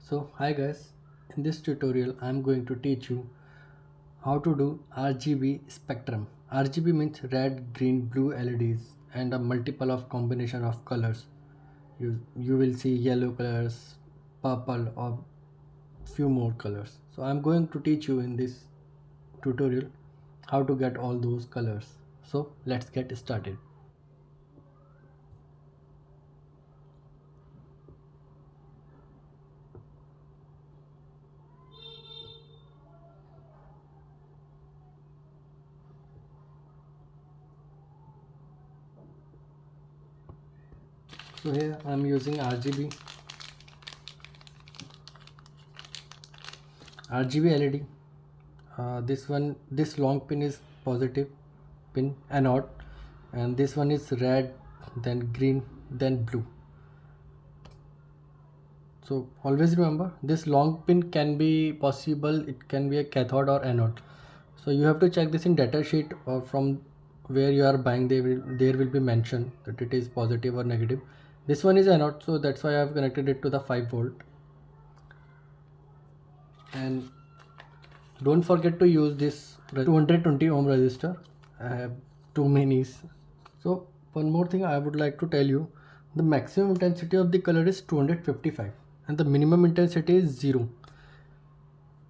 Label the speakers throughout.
Speaker 1: So hi guys, in this tutorial I am going to teach you how to do RGB spectrum. RGB means red, green, blue LEDs and a multiple of combination of colors. You will see yellow colors, purple or few more colors. So I am going to teach you in this tutorial how to get all those colors. So let's get started. So here I am using RGB LED. This long pin is positive pin anode, and this one is red, then green, then blue. So always remember, this long pin can be possible, it can be a cathode or anode. So you have to check this in data sheet or from where you are buying. There will be mentioned that it is positive or negative. This one is anode, so that's why I have connected it to the 5 volt. And don't forget to use this 220 ohm resistor. I have too many. So one more thing I would like to tell you, the maximum intensity of the color is 255 and the minimum intensity is 0,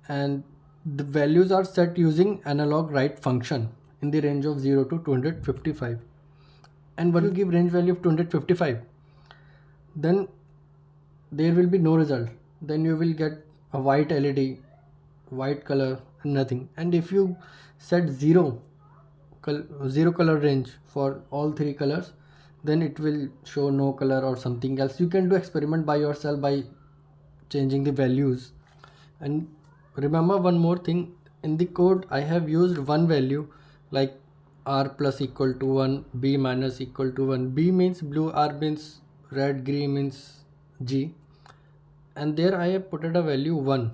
Speaker 1: and the values are set using analog write function in the range of 0 to 255. And when you give range value of 255, then there will be no result. Then you will get a white LED, white color, and nothing. And if you set zero color range for all three colors, then it will show no color or something else. You can do experiment by yourself by changing the values. And remember one more thing, in the code I have used one value, like R plus equal to 1, B minus equal to 1. B means blue, R means red, green means G, and there I have put it a value 1,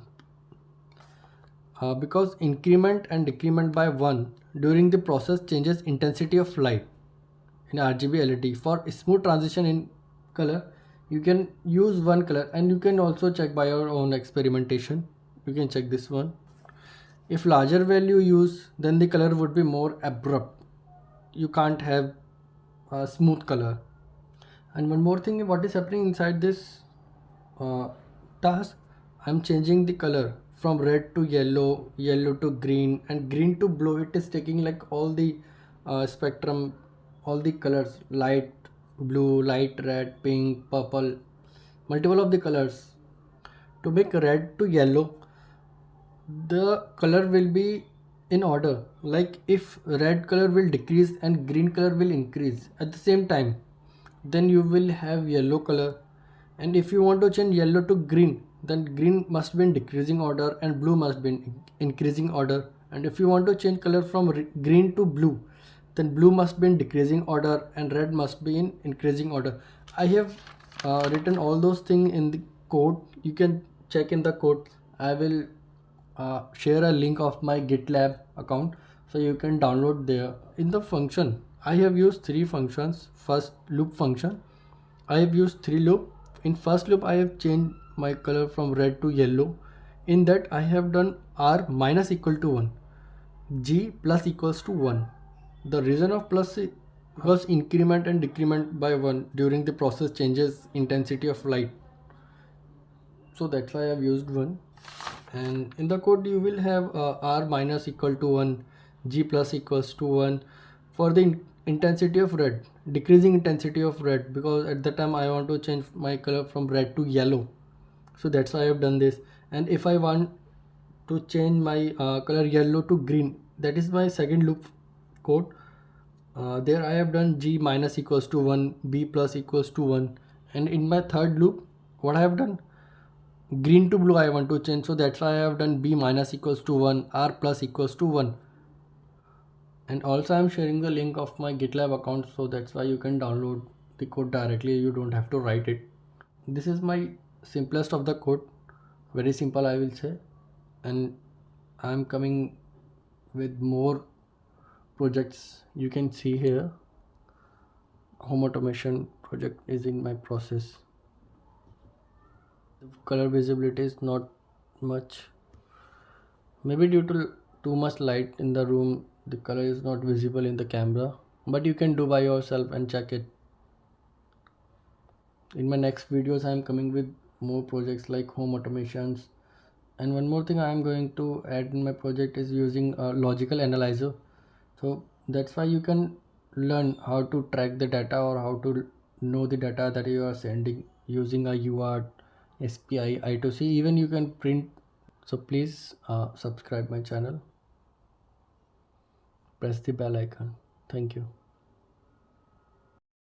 Speaker 1: because increment and decrement by 1 during the process changes intensity of light in RGB LED. For smooth transition in color, you can use one color, and you can also check by your own experimentation. You can check this one. If larger value use, then the color would be more abrupt. You can't have a smooth color. And one more thing, what is happening inside this task, I'm changing the color from red to yellow, yellow to green, and green to blue. It is taking like all the spectrum, all the colors, light blue, light red, pink, purple, multiple of the colors. To make red to yellow, the color will be in order. Like if red color will decrease and green color will increase at the same time, then you will have yellow color. And if you want to change yellow to green, then green must be in decreasing order and blue must be in increasing order. And if you want to change color from green to blue, then blue must be in decreasing order and red must be in increasing order. I have written all those things in the code. You can check in the code. I will share a link of my GitLab account, so you can download there. In the function, I have used three functions. First, loop function, I have used three loop. In first loop, I have changed my color from red to yellow. In that, I have done R minus equal to 1, G plus equals to 1. The reason of plus is because increment and decrement by 1 during the process changes intensity of light. So that's why I have used 1. And in the code you will have R minus equal to 1, G plus equals to 1 for the intensity of red, decreasing intensity of red, because at the time I want to change my color from red to yellow. So that's why I have done this. And if I want to change my color yellow to green, that is my second loop code. There I have done G minus equals to 1, B plus equals to 1. And in my third loop, what I have done, green to blue I want to change, so that's why I have done B minus equals to 1, R plus equals to 1. And also I'm sharing the link of my GitLab account, so that's why you can download the code directly. You don't have to write it. This is my simplest of the code, very simple I will say. And I'm coming with more projects. You can see here home automation project is in my process. The color visibility is not much, maybe due to too much light in the room the color is not visible in the camera, but you can do by yourself and check it. In my next videos I am coming with more projects like home automations. And one more thing I am going to add in my project is using a logical analyzer. So that's why you can learn how to track the data or how to know the data that you are sending using a UART, SPI, I2C, even you can print. So please subscribe my channel, press the bell icon. Thank you.